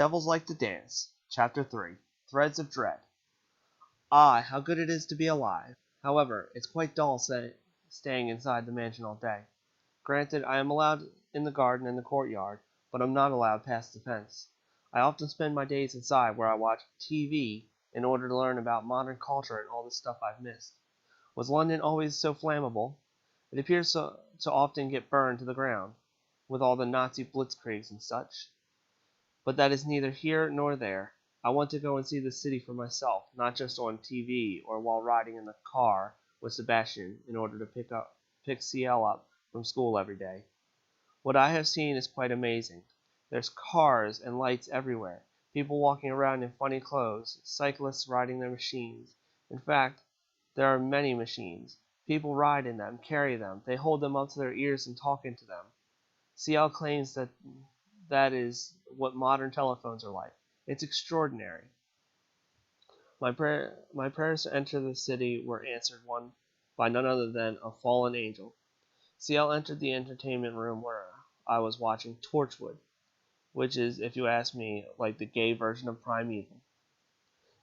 Devils Like to Dance, Chapter 3, Threads of Dread. Ah, how good it is to be alive! However, it's quite dull staying inside the mansion all day. Granted, I am allowed in the garden and the courtyard, but I'm not allowed past the fence. I often spend my days inside where I watch TV in order to learn about modern culture and all the stuff I've missed. Was London always so flammable? It appears to often get burned to the ground, with all the Nazi blitzkriegs and such. But that is neither here nor there. I want to go and see the city for myself, not just on TV or while riding in the car with Sebastian in order to pick CL up from school every day. What I have seen is quite amazing. There's cars and lights everywhere, people walking around in funny clothes, cyclists riding their machines. In fact, there are many machines. People ride in them, carry them, they hold them up to their ears and talk into them. CL claims that is what modern telephones are like. It's extraordinary. My prayers to enter the city were answered by none other than a fallen angel. CL entered the entertainment room where I was watching Torchwood, which is, if you ask me, like the gay version of Primeval.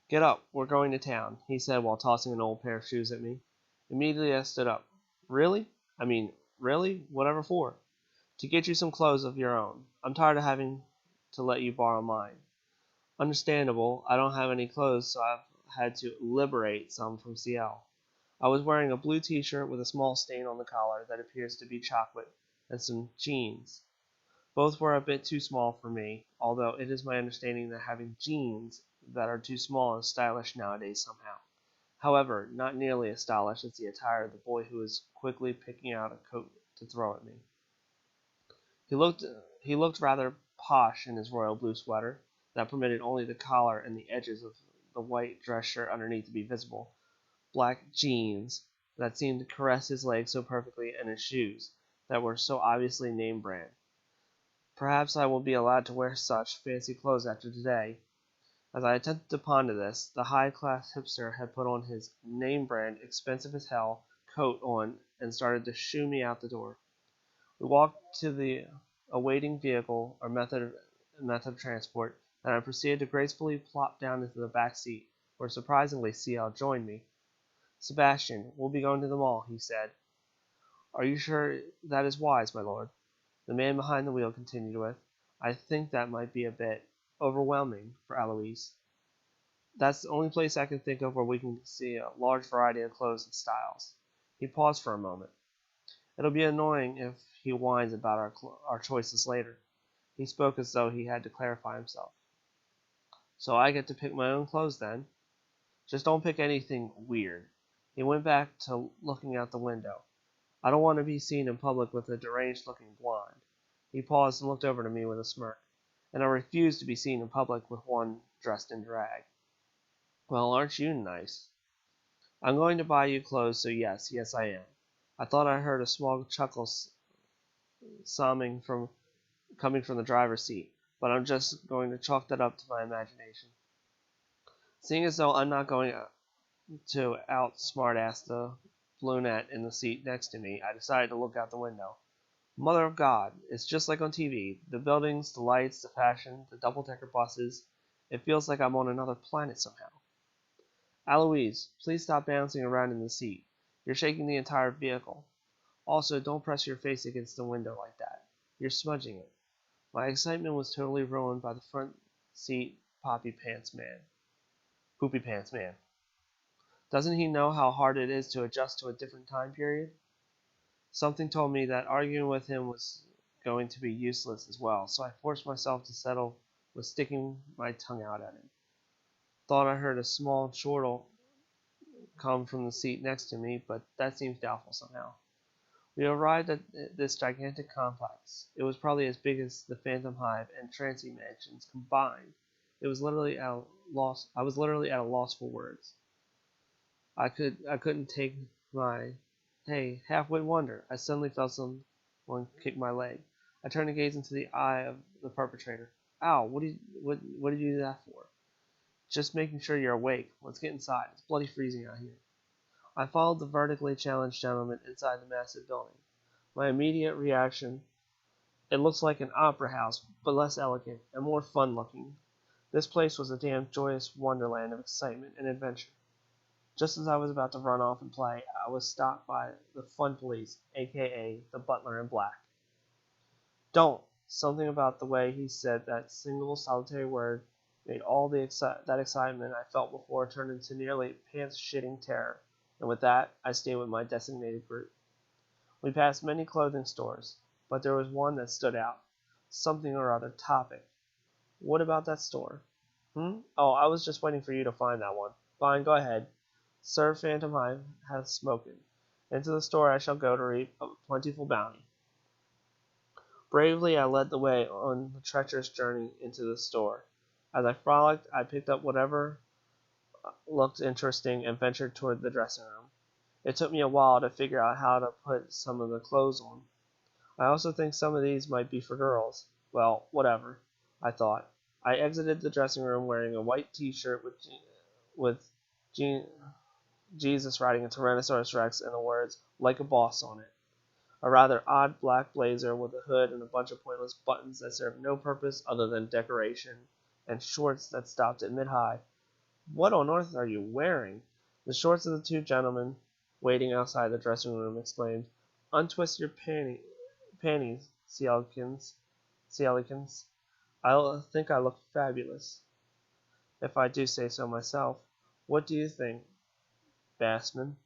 "Get up, we're going to town," he said while tossing an old pair of shoes at me. Immediately I stood up. Really? Whatever for? "To get you some clothes of your own. I'm tired of having to let you borrow mine." Understandable, I don't have any clothes, so I've had to liberate some from CL. I was wearing a blue t-shirt with a small stain on the collar that appears to be chocolate, and some jeans. Both were a bit too small for me, although it is my understanding that having jeans that are too small is stylish nowadays somehow. However, not nearly as stylish as the attire of the boy who was quickly picking out a coat to throw at me. He looked rather posh in his royal blue sweater that permitted only the collar and the edges of the white dress shirt underneath to be visible, black jeans that seemed to caress his legs so perfectly, and his shoes that were so obviously name brand. Perhaps I will be allowed to wear such fancy clothes after today. As I attempted to ponder this, the high-class hipster had put on his name brand, expensive as hell, coat on and started to shoo me out the door. We walked to the awaiting vehicle or method of transport, and I proceeded to gracefully plop down into the back seat, where surprisingly CL joined me. "Sebastian, we'll be going to the mall," he said. "Are you sure that is wise, my lord?" The man behind the wheel continued with, "I think that might be a bit overwhelming for Alois. That's the only place I can think of where we can see a large variety of clothes and styles." He paused for a moment. "It'll be annoying if he whines about our choices later." He spoke as though he had to clarify himself. "So I get to pick my own clothes then?" "Just don't pick anything weird." He went back to looking out the window. "I don't want to be seen in public with a deranged-looking blonde." He paused and looked over to me with a smirk. "And I refuse to be seen in public with one dressed in drag." "Well, aren't you nice?" "I'm going to buy you clothes, so yes I am." I thought I heard a small chuckle coming from the driver's seat, but I'm just going to chalk that up to my imagination. Seeing as though I'm not going to out-smart-ass the brunette in the seat next to me, I decided to look out the window. Mother of God, it's just like on TV. The buildings, the lights, the fashion, the double-decker buses. It feels like I'm on another planet somehow. "Alois, please stop bouncing around in the seat. You're shaking the entire vehicle. Also, don't press your face against the window like that. You're smudging it." My excitement was totally ruined by the front seat poopy pants man. Doesn't he know how hard it is to adjust to a different time period? Something told me that arguing with him was going to be useless as well, so I forced myself to settle with sticking my tongue out at him. Thought I heard a small chortle come from the seat next to me, but that seems doubtful somehow. We arrived at this gigantic complex. It was probably as big as the Phantom Hive and Trancy mansions combined. I was literally at a loss for words. I couldn't take my half-wit wonder. I suddenly felt someone kick my leg. I turned to gaze into the eye of the perpetrator. "Ow, what did you do that for?" "Just making sure you're awake. Let's get inside. It's bloody freezing out here." I followed the vertically challenged gentleman inside the massive building. My immediate reaction: it looks like an opera house, but less elegant and more fun-looking. This place was a damn joyous wonderland of excitement and adventure. Just as I was about to run off and play, I was stopped by the fun police, aka the butler in black. Don't! Something about the way he said that single solitary word made all that excitement I felt before turn into nearly pants-shitting terror, and with that, I stayed with my designated group. We passed many clothing stores, but there was one that stood out. Something or other topic. What about that store? Oh, I was just waiting for you to find that one. Fine, go ahead. Sir Phantom Hive hath spoken. Into the store I shall go to reap a plentiful bounty. Bravely I led the way on the treacherous journey into the store. As I frolicked, I picked up whatever looked interesting and ventured toward the dressing room. It took me a while to figure out how to put some of the clothes on. I also think some of these might be for girls. Well, whatever, I thought. I exited the dressing room wearing a white t-shirt with Jesus riding a Tyrannosaurus Rex and the words, "like a boss" on it. A rather odd black blazer with a hood and a bunch of pointless buttons that served no purpose other than decoration, and shorts that stopped at mid-high. What on earth are you wearing? The shorts of the two gentlemen waiting outside the dressing room exclaimed, "Untwist your panties, Ciellikins. I think I look fabulous, if I do say so myself. What do you think, Bassman?"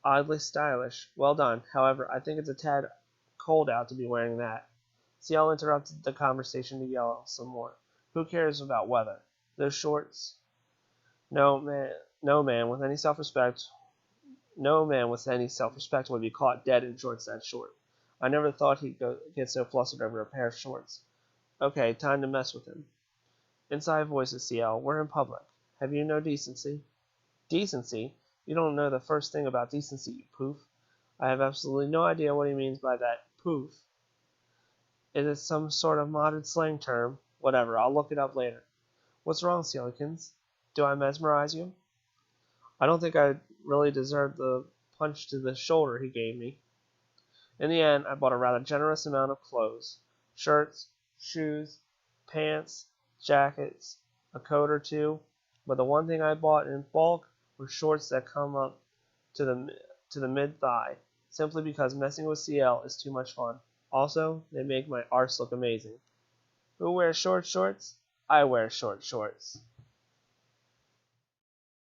"Oddly stylish. Well done. However, I think it's a tad cold out to be wearing that." Ciel interrupted the conversation to yell some more. "Who cares about weather? Those shorts." No man with any self-respect would be caught dead in shorts that short. I never thought he'd get so flustered over a pair of shorts. Okay, time to mess with him. Inside voices, Ciel. We're in public. Have you no decency? Decency? You don't know the first thing about decency, you poof. I have absolutely no idea what he means by that poof. Is it some sort of modern slang term? Whatever, I'll look it up later. What's wrong, Ciellikins? Do I mesmerize you? I don't think I really deserved the punch to the shoulder he gave me. In the end, I bought a rather generous amount of clothes. Shirts, shoes, pants, jackets, a coat or two, but the one thing I bought in bulk were shorts that come up to the mid-thigh, simply because messing with Ciel is too much fun. Also, they make my arse look amazing. Who wears short shorts? I wear short shorts.